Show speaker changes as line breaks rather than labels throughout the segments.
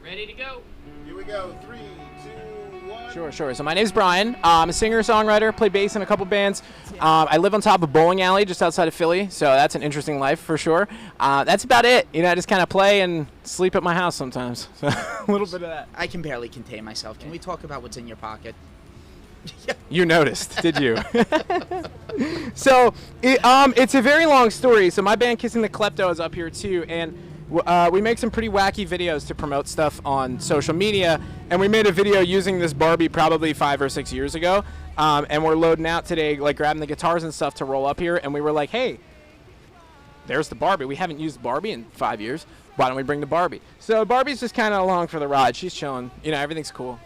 Ready to go.
Here we go. 3, 2, 1.
Sure. So my name's Brian. I'm a singer-songwriter, play bass in a couple bands. I live on top of a bowling alley just outside of Philly, so that's an interesting life for sure. That's about it. I just kind of play and sleep at my house sometimes. So a little bit of that.
I can barely contain myself. Can we talk about what's in your pocket?
You noticed, did you? So it's a very long story. So my band Kissing the Klepto is up here too, and we make some pretty wacky videos to promote stuff on social media, and we made a video using this Barbie probably 5 or 6 years ago, and we're loading out today, like grabbing the guitars and stuff to roll up here, and we were like, hey, there's the Barbie. We haven't used Barbie in 5 years. Why don't we bring the Barbie? So Barbie's just kind of along for the ride. She's chilling. Everything's cool.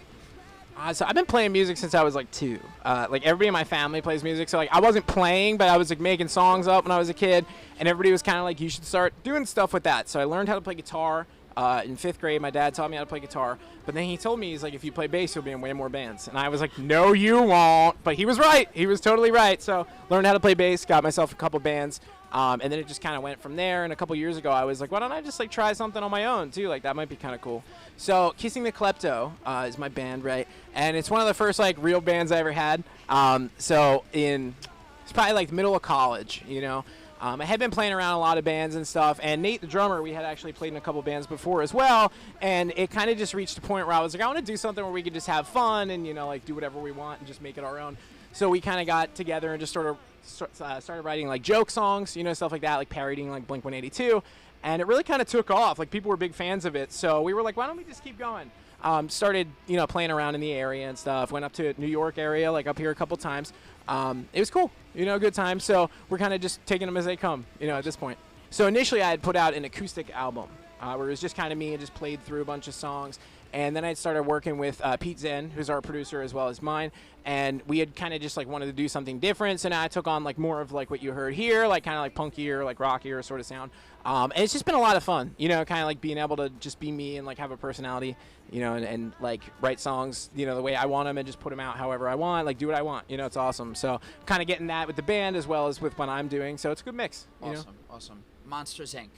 So I've been playing music since I was like 2. Like everybody in my family plays music. So like I wasn't playing, but I was like making songs up when I was a kid, and everybody was kind of like, you should start doing stuff with that. So I learned how to play guitar in 5th grade. My dad taught me how to play guitar, but then he told me, he's like, if you play bass, you'll be in way more bands. And I was like, no, you won't. But he was right. He was totally right. So learned how to play bass, got myself a couple bands. And then it just kind of went from there. And a couple years ago, I was like, why don't I just like try something on my own too? Like that might be kind of cool. So Kissing the Klepto is my band, right? And it's one of the first like real bands I ever had. It's probably like the middle of college, I had been playing around a lot of bands and stuff, and Nate, the drummer, we had actually played in a couple bands before as well, and it kind of just reached a point where I was like, I want to do something where we could just have fun and, like do whatever we want and just make it our own. So we kind of got together and just started writing like joke songs, stuff like that, like parodying like Blink-182, and it really kind of took off. Like people were big fans of it, so we were like, why don't we just keep going? Started, playing around in the area and stuff. Went up to New York area, like up here a couple times. It was cool, good time. So we're kind of just taking them as they come, at this point. So initially I had put out an acoustic album where it was just kind of me and just played through a bunch of songs. And then I started working with Pete Zen, who's our producer as well as mine, and we had kind of just like wanted to do something different. So now I took on like more of like what you heard here, like kind of like punkier, like rockier sort of sound. And it's just been a lot of fun, kind of like being able to just be me and like have a personality, and like write songs, the way I want them and just put them out however I want, like do what I want. It's awesome. So kind of getting that with the band as well as with what I'm doing. So it's a good mix.
Awesome. Monsters Inc.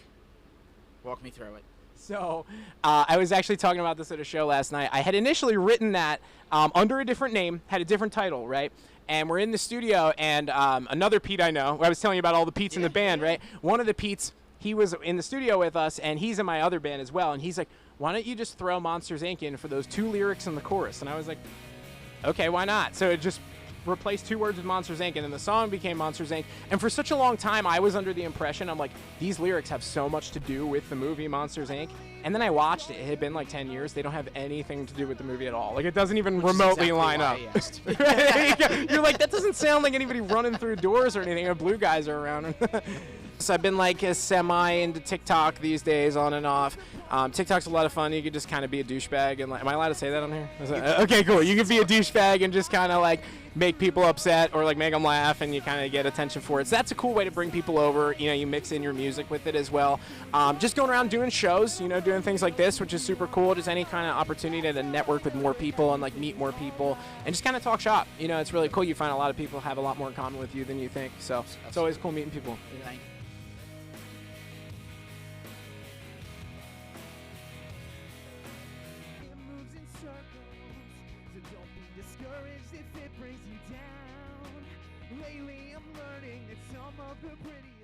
Walk me through it.
So I was actually talking about this at a show last night. I had initially written that under a different name, had a different title, right? And we're in the studio, and another Pete I know, I was telling you about all the Petes in the band, right? One of the Petes, he was in the studio with us, and he's in my other band as well. And he's like, why don't you just throw Monsters Inc. in for those 2 lyrics in the chorus? And I was like, okay, why not? So it just replaced 2 words with Monsters Inc. and then the song became Monsters Inc. And for such a long time, I was under the impression, I'm like, these lyrics have so much to do with the movie Monsters Inc. And then I watched it. It had been like 10 years. They don't have anything to do with the movie at all. Like, it doesn't even remotely line up. You're like, that doesn't sound like anybody running through doors or anything. Or blue guys are around. So I've been like a semi into TikTok these days, on and off. TikTok's a lot of fun. You could just kind of be a douchebag. And like, am I allowed to say that on here? Okay, cool. You could be a douchebag and just kind of like make people upset or like make them laugh, and you kind of get attention for it. So that's a cool way to bring people over. You mix in your music with it as well. Just going around doing shows, doing things like this, which is super cool. Just any kind of opportunity to network with more people and like meet more people and just kind of talk shop. It's really cool. You find a lot of people have a lot more in common with you than you think. So it's always cool meeting people.
Discouraged if it brings you down. Lately I'm learning that some of the pretty